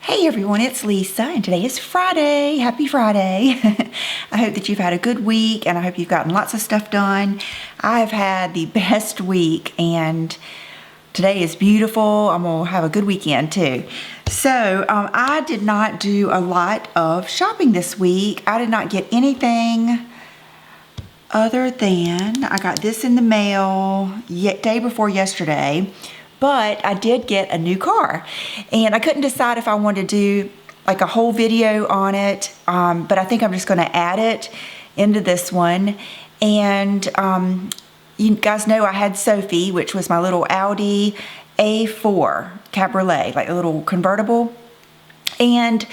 Hey everyone, it's Lisa, and today is Friday. Happy Friday. I hope that you've had a good week, and I hope you've gotten lots of stuff done. I have had the best week, and today is beautiful. I'm gonna have a good weekend too. So I did not do a lot of shopping this week. I did not get anything other than I got this in the mail day before yesterday. But I did get a new car, and I couldn't decide if I wanted to do like a whole video on it, but I think I'm just going to add it into this one. And you guys know I had Sophie, which was my little Audi A4 Cabriolet, like a little convertible, and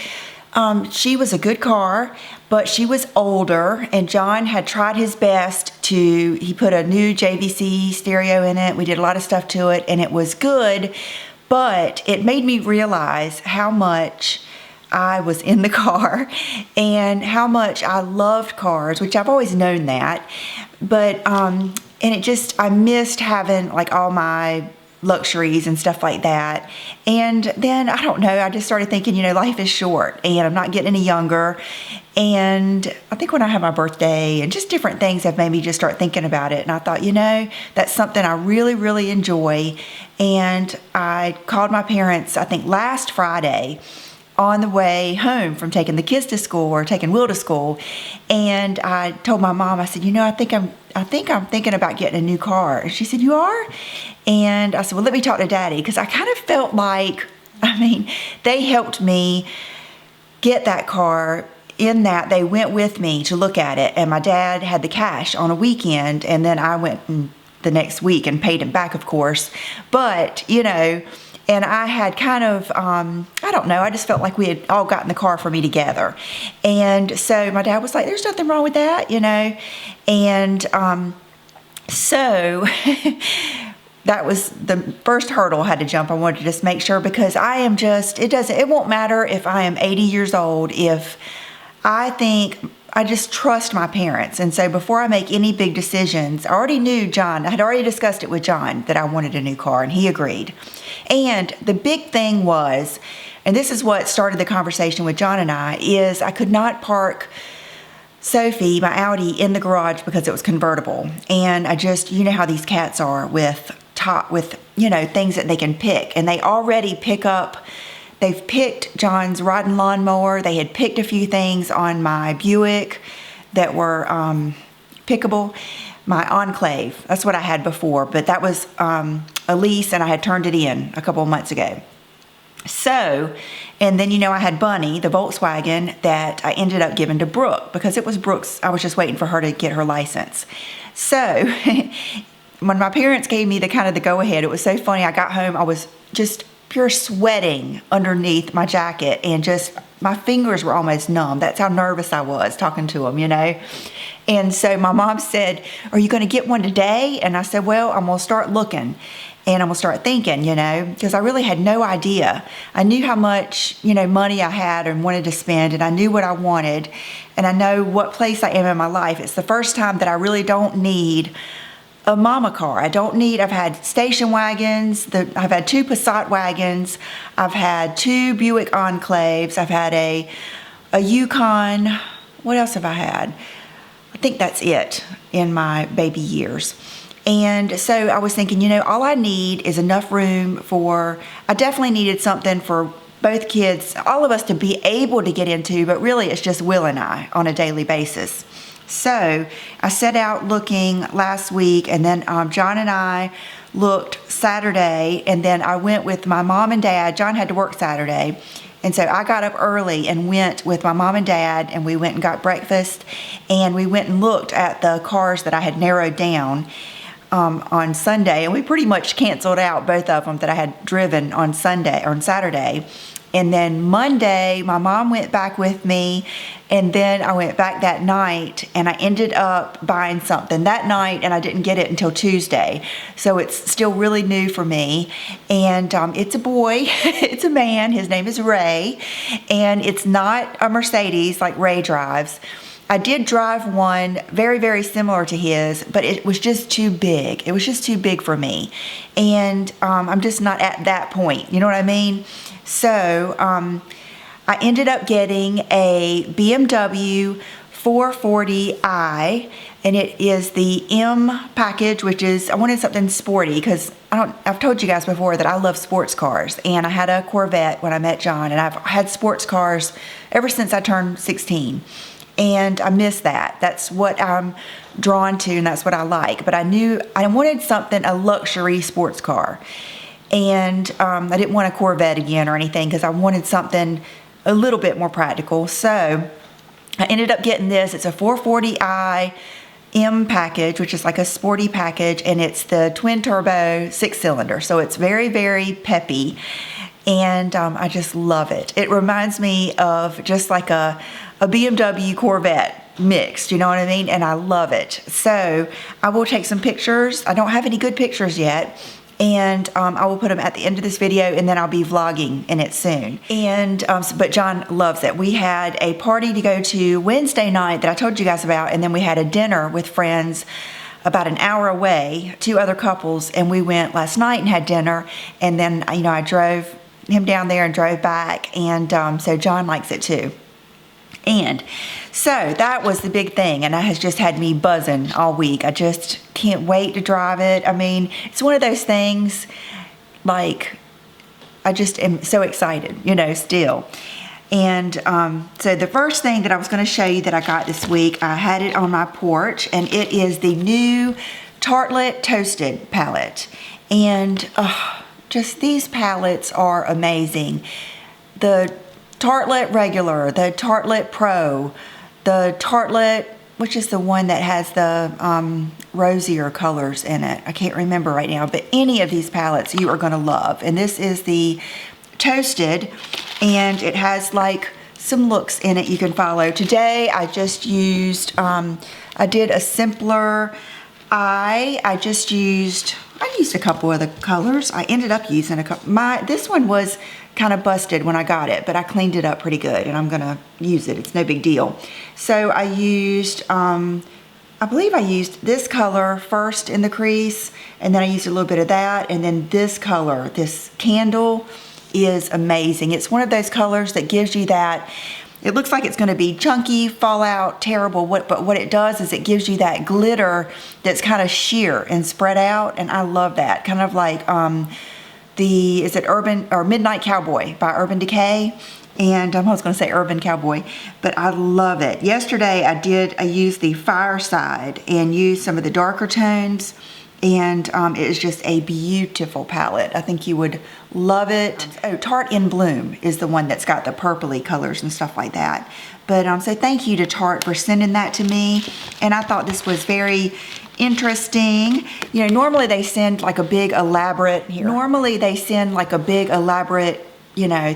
she was a good car, but she was older, and John had tried his best he put a new JVC stereo in it. We did a lot of stuff to it, and it was good, but it made me realize how much I was in the car and how much I loved cars, which I've always known that, but, and I missed having like all my luxuries and stuff like that. And then I don't know, I just started thinking, life is short and I'm not getting any younger. And I think when I had my birthday and just different things have made me just start thinking about it. And I thought, that's something I really, really enjoy. And I called my parents, I think last Friday, on the way home from taking the kids to school or taking Will to school. And I told my mom, I said, I think I'm thinking about getting a new car. And she said, you are? And I said, well, let me talk to Daddy, because I kind of felt like, they helped me get that car in that they went with me to look at it. And my dad had the cash on a weekend, and then I went the next week and paid him back, of course. But, and I had kind of, I don't know, I just felt like we had all gotten the car for me together. And so my dad was like, there's nothing wrong with that, And so that was the first hurdle I had to jump. I wanted to just make sure, because it won't matter if I am 80 years old, if I just trust my parents. And so before I make any big decisions, I already knew I had already discussed it with John that I wanted a new car, and he agreed. And the big thing was, and this is what started the conversation with John and I, is I could not park Sophie, my Audi, in the garage because it was convertible. And I just, how these cats are with things that they can pick. And they already they've picked John's riding lawnmower. They had picked a few things on my Buick that were pickable. My Enclave, that's what I had before, but that was a lease, and I had turned it in a couple of months ago. So, and then I had Bunny, the Volkswagen, that I ended up giving to Brooke, because it was Brooke's. I was just waiting for her to get her license. So when my parents gave me the go-ahead, it was so funny. I got home, I was just pure sweating underneath my jacket, and just my fingers were almost numb. That's how nervous I was talking to them, And so my mom said, are you going to get one today? And I said, well, I'm going to start looking, and I'm going to start thinking, because I really had no idea. I knew how much, money I had and wanted to spend, and I knew what I wanted, and I know what place I am in my life. It's the first time that I really don't need a mama car. I've had station wagons, I've had 2 Passat wagons, I've had 2 Buick Enclaves, I've had a Yukon. What else have I had? I think that's it in my baby years. And so I was thinking, all I need is enough room I definitely needed something for both kids, all of us to be able to get into, but really it's just Will and I on a daily basis. So I set out looking last week, and then John and I looked Saturday, and then I went with my mom and dad. John had to work Saturday, and so I got up early and went with my mom and dad, and we went and got breakfast, and we went and looked at the cars that I had narrowed down on Sunday, and we pretty much canceled out both of them that I had driven on Saturday. And then Monday, my mom went back with me, and then I went back that night, and I ended up buying something that night, and I didn't get it until Tuesday. So it's still really new for me. And it's a boy, it's a man, his name is Ray, and it's not a Mercedes like Ray drives. I did drive one very, very similar to his, but it was just too big. It was just too big for me. And I'm just not at that point. You know what I mean? So I ended up getting a BMW 440i, and it is the M package, which is, I wanted something sporty because I've told you guys before that I love sports cars, and I had a Corvette when I met John, and I've had sports cars ever since I turned 16, and I miss that. That's what I'm drawn to, and that's what I like. But I knew I wanted something, a luxury sports car, and I didn't want a Corvette again or anything because I wanted something a little bit more practical. So I ended up getting this. It's a 440i M package, which is like a sporty package, and it's the twin turbo 6-cylinder. So it's very, very peppy, and I just love it. It reminds me of just like a BMW Corvette mixed, you know what I mean? And I love it. So I will take some pictures. I don't have any good pictures yet, and I will put them at the end of this video, and then I'll be vlogging in it soon. And but John loves it. We had a party to go to Wednesday night that I told you guys about, and then we had a dinner with friends about an hour away, 2 other couples, and we went last night and had dinner, and then I drove him down there and drove back, and so John likes it too. And so that was the big thing, and that has just had me buzzing all week. I just can't wait to drive it. I mean, it's one of those things, like, I just am so excited, still. And so the first thing that I was going to show you that I got this week, I had it on my porch, and it is the new Tartelette Toasted palette. And just these palettes are amazing. The Tartelette Regular, the Tartelette Pro, the Tartelette, which is the one that has the rosier colors in it. I can't remember right now, but any of these palettes you are going to love. And this is the Toasted, and it has like some looks in it you can follow. Today I just used, I did a simpler eye. I used a couple of the colors. I ended up using a couple. This one was kind of busted when I got it, but I cleaned it up pretty good, and I'm gonna use it. It's no big deal. So I used, I believe I used this color first in the crease, and then I used a little bit of that, and then this color, this candle, is amazing. It's one of those colors that gives you that, it looks like it's gonna be chunky, fall out, terrible, but what it does is it gives you that glitter that's kind of sheer and spread out, and I love that. Kind of like, is it Urban or Midnight Cowboy by Urban Decay? And I was going to say Urban Cowboy, but I love it. Yesterday I used the Fireside and used some of the darker tones, and it is just a beautiful palette. I think you would love it. Oh, Tarte in Bloom is the one that's got the purpley colors and stuff like that. But so thank you to Tarte for sending that to me, and I thought this was very interesting. Normally they send like a big elaborate,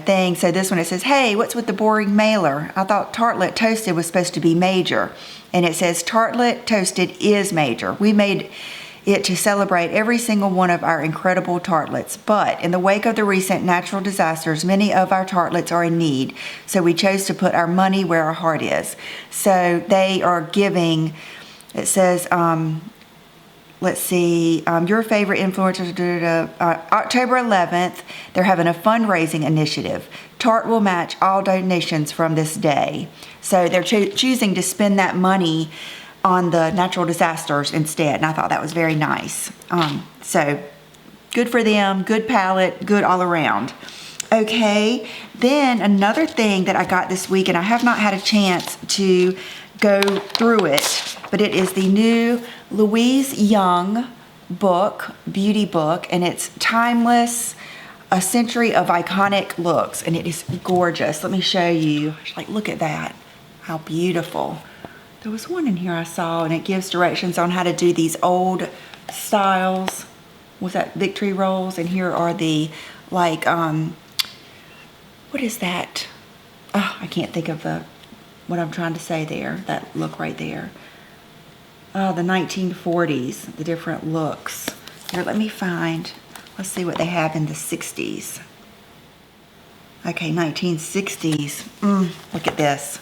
thing. So this one, it says, hey, what's with the boring mailer? I thought Tartelette Toasted was supposed to be major, and it says Tartelette Toasted is major. We made it to celebrate every single one of our incredible tartelettes, but in the wake of the recent natural disasters, many of our tartelettes are in need, so we chose to put our money where our heart is. So they are giving, it says, let's see, your favorite influencers, October 11th, they're having a fundraising initiative. Tarte will match all donations from this day. So they're choosing to spend that money on the natural disasters instead, and I thought that was very nice. So good for them, good palette, good all around. Okay, then another thing that I got this week, and I have not had a chance to go through it, but it is the new Louise Young book, beauty book, and it's Timeless, A Century of Iconic Looks, and it is gorgeous. Let me show you. Like, look at that. How beautiful. There was one in here I saw, and it gives directions on how to do these old styles. Was that Victory Rolls? And here are the, like, what is that? Oh, I can't think of what I'm trying to say there. That look right there. The 1940s, the different looks. Here, let me find, let's see what they have in the 60s. Okay, 1960s. Look at this.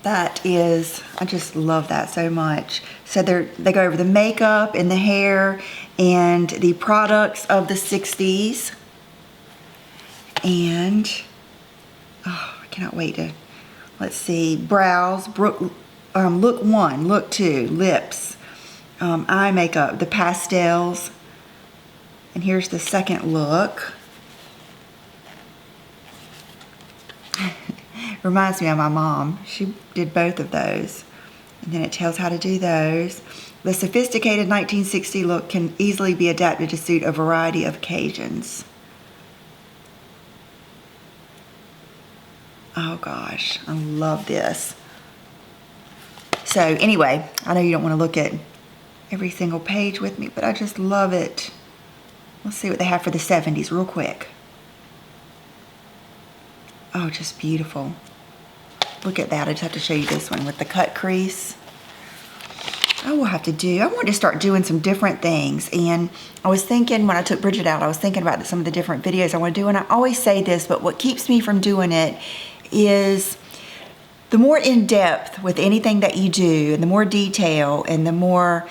That is, I just love that so much. So they go over the makeup and the hair and the products of the 60s. And, oh, I cannot wait to, let's see, brows, look 1, look 2, lips, eye makeup, the pastels. And here's the second look. Reminds me of my mom. She did both of those. And then it tells how to do those. The sophisticated 1960 look can easily be adapted to suit a variety of occasions. Oh gosh, I love this. So anyway, I know you don't want to look at every single page with me, but I just love it. Let's see what they have for the 70s real quick. Oh, just beautiful. Look at that. I just have to show you this one with the cut crease. I want to start doing some different things. And I was thinking when I took Bridget out, I was thinking about some of the different videos I want to do. And I always say this, but what keeps me from doing it is the more in depth with anything that you do, and the more detail, and the more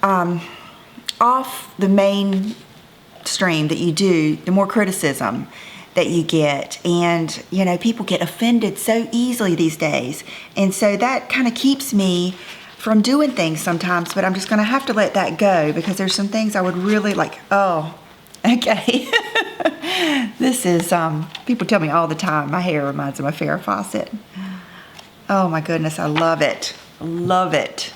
off the mainstream that you do, the more criticism that you get. And you know, people get offended so easily these days, and so that kind of keeps me from doing things sometimes. But I'm just gonna have to let that go, because there's some things I would really like. Oh, okay. This is people tell me all the time my hair reminds them of Farrah Fawcett. Oh my goodness, I love it. Love it.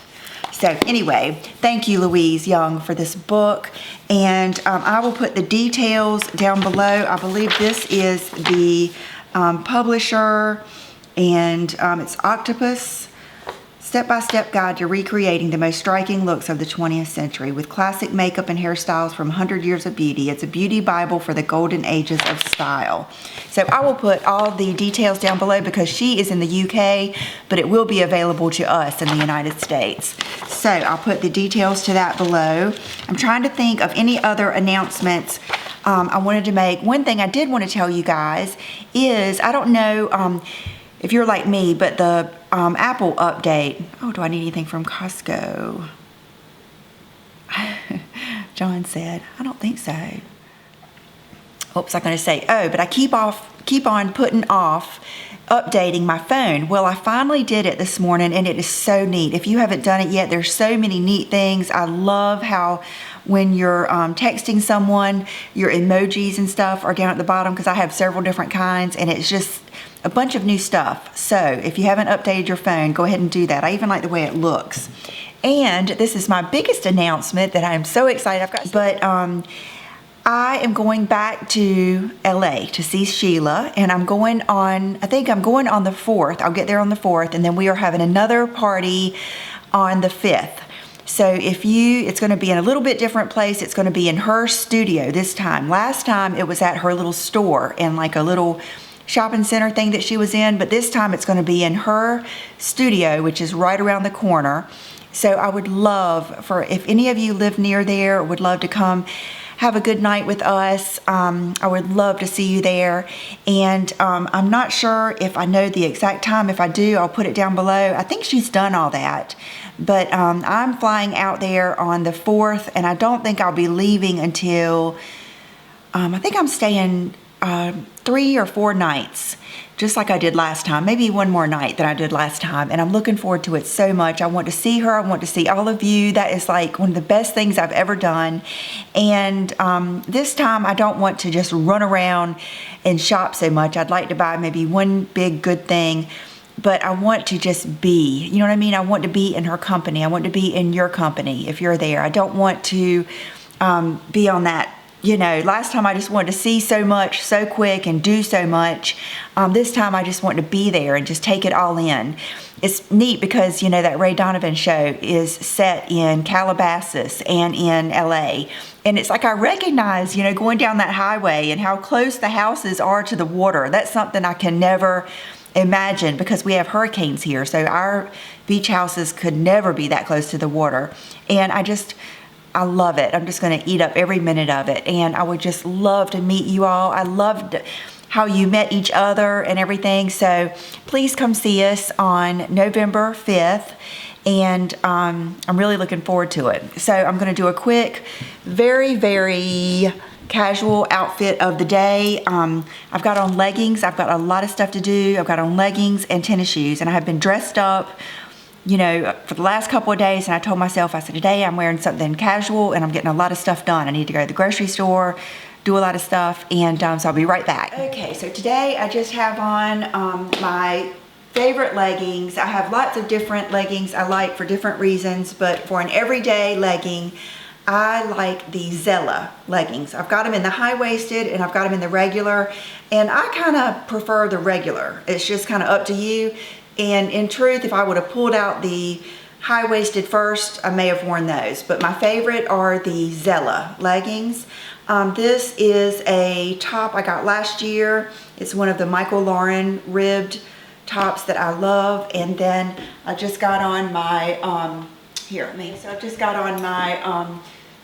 So anyway, thank you, Louise Young, for this book. And I will put the details down below. I believe this is the publisher, and it's Octopus. Step-by-step guide to recreating the most striking looks of the 20th century with classic makeup and hairstyles from 100 Years of Beauty. It's a beauty Bible for the golden ages of style. So I will put all the details down below, because she is in the UK, but it will be available to us in the United States. So I'll put the details to that below. I'm trying to think of any other announcements I wanted to make. One thing I did want to tell you guys is, I don't know if you're like me, but the Apple update. Oh, do I need anything from Costco? John said, I don't think so. What was I going to say? Oh, but I keep on putting off updating my phone. Well, I finally did it this morning, and it is so neat. If you haven't done it yet, there's so many neat things. I love how when you're texting someone, your emojis and stuff are down at the bottom, because I have several different kinds, and it's just a bunch of new stuff. So if you haven't updated your phone, go ahead and do that. I even like the way it looks. And this is my biggest announcement that I'm so excited. I am going back to LA to see Sheila, and I'm going on, I think I'm going on the 4th. I'll get there on the 4th, and then we are having another party on the 5th. So it's going to be in a little bit different place. It's going to be in her studio this time. Last time it was at her little store and like a little shopping center thing that she was in, but this time it's going to be in her studio, which is right around the corner. So I would love for, if any of you live near there, would love to come have a good night with us. I would love to see you there. And I'm not sure if I know the exact time. If I do, I'll put it down below. I think she's done all that. But I'm flying out there on the 4th, and I don't think I'll be leaving until, I think I'm staying 3 or 4 nights, just like I did last time, maybe one more night than I did last time. And I'm looking forward to it so much. I want to see her. I want to see all of you. That is like one of the best things I've ever done. And this time I don't want to just run around and shop so much. I'd like to buy maybe one big good thing, but I want to just be, you know what I mean? I want to be in her company. I want to be in your company if you're there. I don't want to be on that. You know, last time I just wanted to see so much so quick and do so much. This time I just want to be there and just take it all in. It's neat because, you know, that Ray Donovan show is set in Calabasas and in LA. And it's like I recognize, you know, going down that highway and how close the houses are to the water. That's something I can never imagine because we have hurricanes here. So our beach houses could never be that close to the water. And I love it. I'm just going to eat up every minute of it. And I would just love to meet you all. I loved how you met each other and everything. So please come see us on November 5th. And I'm really looking forward to it. So I'm going to do a quick, very, very casual outfit of the day. I've got on leggings. I've got a lot of stuff to do. I've got on leggings and tennis shoes, and I have been dressed up, you know, for the last couple of days, and I told myself, I said, today I'm wearing something casual and I'm getting a lot of stuff done. I need to go to the grocery store, do a lot of stuff, and so I'll be right back. Okay, so today I just have on my favorite leggings. I have lots of different leggings I like for different reasons, but for an everyday legging, I like the Zella leggings. I've got them in the high-waisted and I've got them in the regular, and I kind of prefer the regular. It's just kind of up to you. And in truth, if I would have pulled out the high-waisted first, I may have worn those. But my favorite are the Zella leggings. This is a top I got last year. It's one of the Michael Lauren ribbed tops that I love. And then I just got on my, so I've just got on my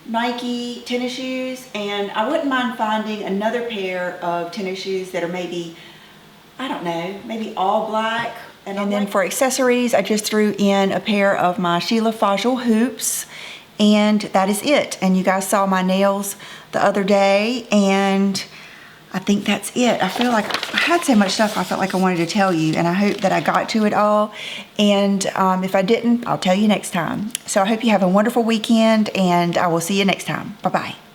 Nike tennis shoes, and I wouldn't mind finding another pair of tennis shoes that are maybe, I don't know, maybe all black. And then for accessories, I just threw in a pair of my Sheila hoops, and that is it. And you guys saw my nails the other day, and I think that's it. I feel like I had so much stuff I felt like I wanted to tell you, and I hope that I got to it all. And if I didn't, I'll tell you next time. So I hope you have a wonderful weekend, and I will see you next time. Bye-bye.